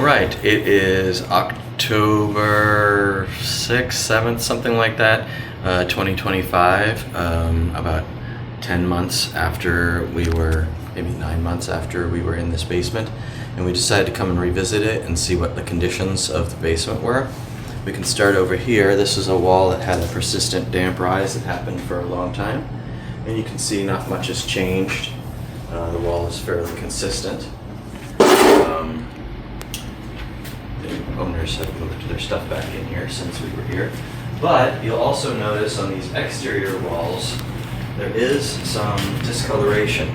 right, it is October 6th, 7th, something like that, 2025, about 10 months after we were, maybe 9 months after we were in this basement, and we decided to come and revisit it and see what the conditions of the basement were. We can start over here. This is a wall that had a persistent damp rise that happened for a long time, and you can see not much has changed. The wall is fairly consistent. The owners have moved their stuff back in here since we were here. But you'll also notice on these exterior walls, there is some discoloration.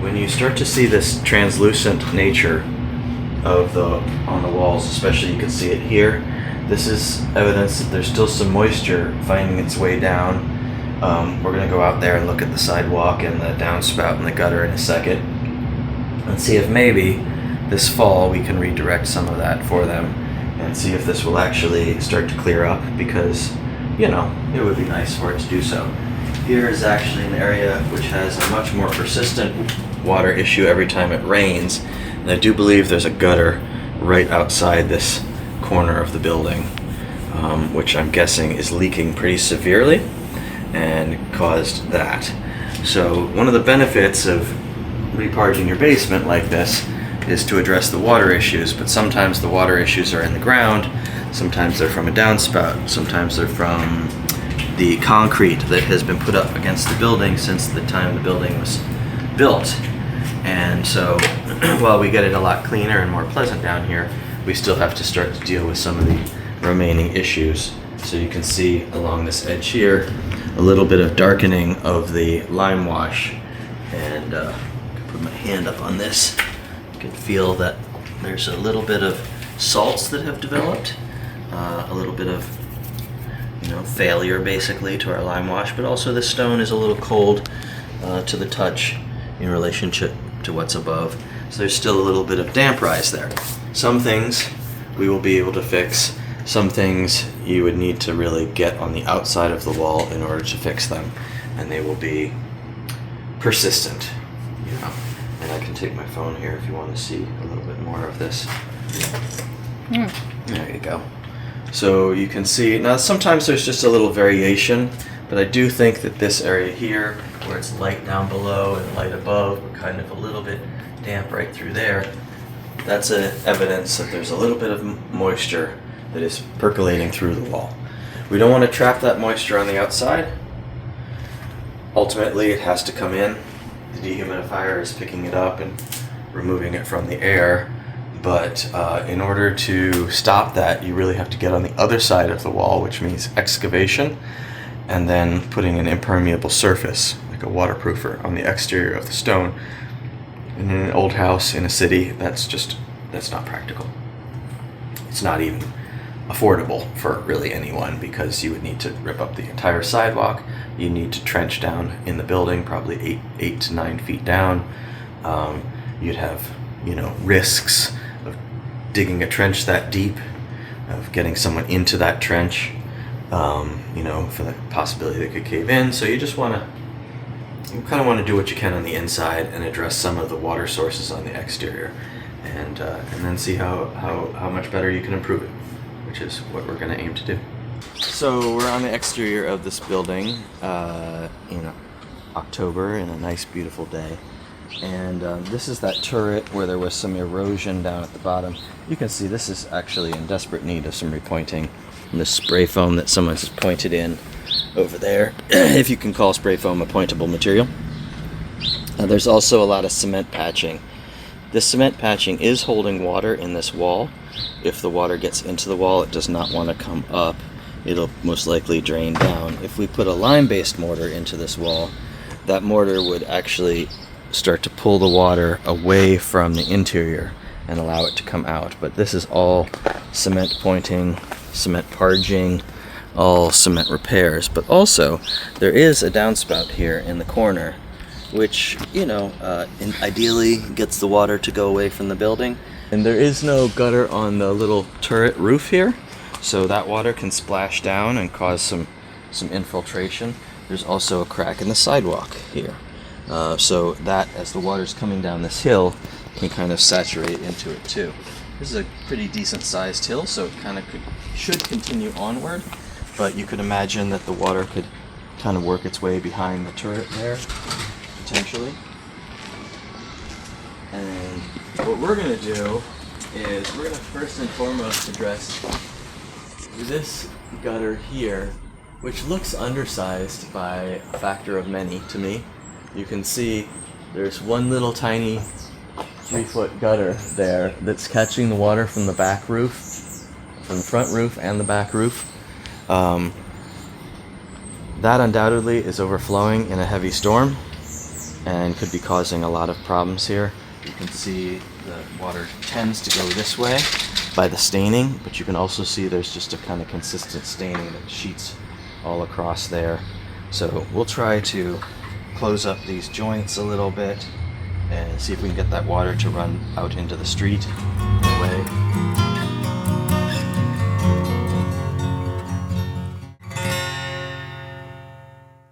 When you start to see this translucent nature on the walls, especially you can see it here, this is evidence that there's still some moisture finding its way down. We're going to go out there and look at the sidewalk and the downspout and the gutter in a second and see if maybe this fall we can redirect some of that for them and see if this will actually start to clear up, because, you know, it would be nice for it to do so. Here is actually an area which has a much more persistent water issue every time it rains, and I do believe there's a gutter right outside this corner of the building, which I'm guessing is leaking pretty severely and caused that. So one of the benefits of reparging your basement like this is to address the water issues, but sometimes the water issues are in the ground, sometimes they're from a downspout, sometimes they're from the concrete that has been put up against the building since the time the building was built. And so while we get it a lot cleaner and more pleasant down here, we still have to start to deal with some of the remaining issues. So you can see along this edge here a little bit of darkening of the lime wash, and I can put my hand up on this. You can feel that there's a little bit of salts that have developed, a little bit of, you know, failure basically to our lime wash, but also the stone is a little cold to the touch in relationship to what's above. So there's still a little bit of damp rise there. Some things we will be able to fix. Some things you would need to really get on the outside of the wall in order to fix them, and they will be persistent, you know. And I can take my phone here if you want to see a little bit more of this. There you go. So you can see, now sometimes there's just a little variation, but I do think that this area here, where it's light down below and light above, but kind of a little bit damp right through there, that's evidence that there's a little bit of moisture that is percolating through the wall. We don't want to trap that moisture on the outside. Ultimately, it has to come in. The dehumidifier is picking it up and removing it from the air. But in order to stop that, you really have to get on the other side of the wall, which means excavation, and then putting an impermeable surface, like a waterproofer, on the exterior of the stone. And in an old house in a city, that's not practical. It's not even affordable for really anyone, because you would need to rip up the entire sidewalk. You need to trench down in the building, probably 8 to 9 feet down. You'd have, you know, risks of digging a trench that deep, of getting someone into that trench, you know, for the possibility they could cave in. So you just want to, you kind of want to do what you can on the inside and address some of the water sources on the exterior, and then see how much better you can improve it, which is what we're going to aim to do. So we're on the exterior of this building in October, in a nice beautiful day, and this is that turret where there was some erosion down at the bottom. You can see this is actually in desperate need of some repointing. And this spray foam that someone's pointed in over there, if you can call spray foam a pointable material. There's also a lot of cement patching. This cement patching is holding water in this wall. If the water gets into the wall, it does not want to come up. It'll most likely drain down. If we put a lime-based mortar into this wall, that mortar would actually start to pull the water away from the interior and allow it to come out. But this is all cement pointing, cement parging, all cement repairs. But also, there is a downspout here in the corner, which, you know, ideally gets the water to go away from the building. And there is no gutter on the little turret roof here, so that water can splash down and cause some infiltration. There's also a crack in the sidewalk here. So that, as the water's coming down this hill, can kind of saturate into it too. This is a pretty decent sized hill, so it kind of should continue onward, but you could imagine that the water could kind of work its way behind the turret there, potentially. And what we're going to do is we're going to first and foremost address this gutter here, which looks undersized by a factor of many to me. You can see there's one little tiny 3-foot gutter there that's catching the water from the back roof, from the front roof and the back roof. That undoubtedly is overflowing in a heavy storm and could be causing a lot of problems here. You can see the water tends to go this way by the staining, but you can also see there's just a kind of consistent staining that sheets all across there. So we'll try to close up these joints a little bit and see if we can get that water to run out into the street away.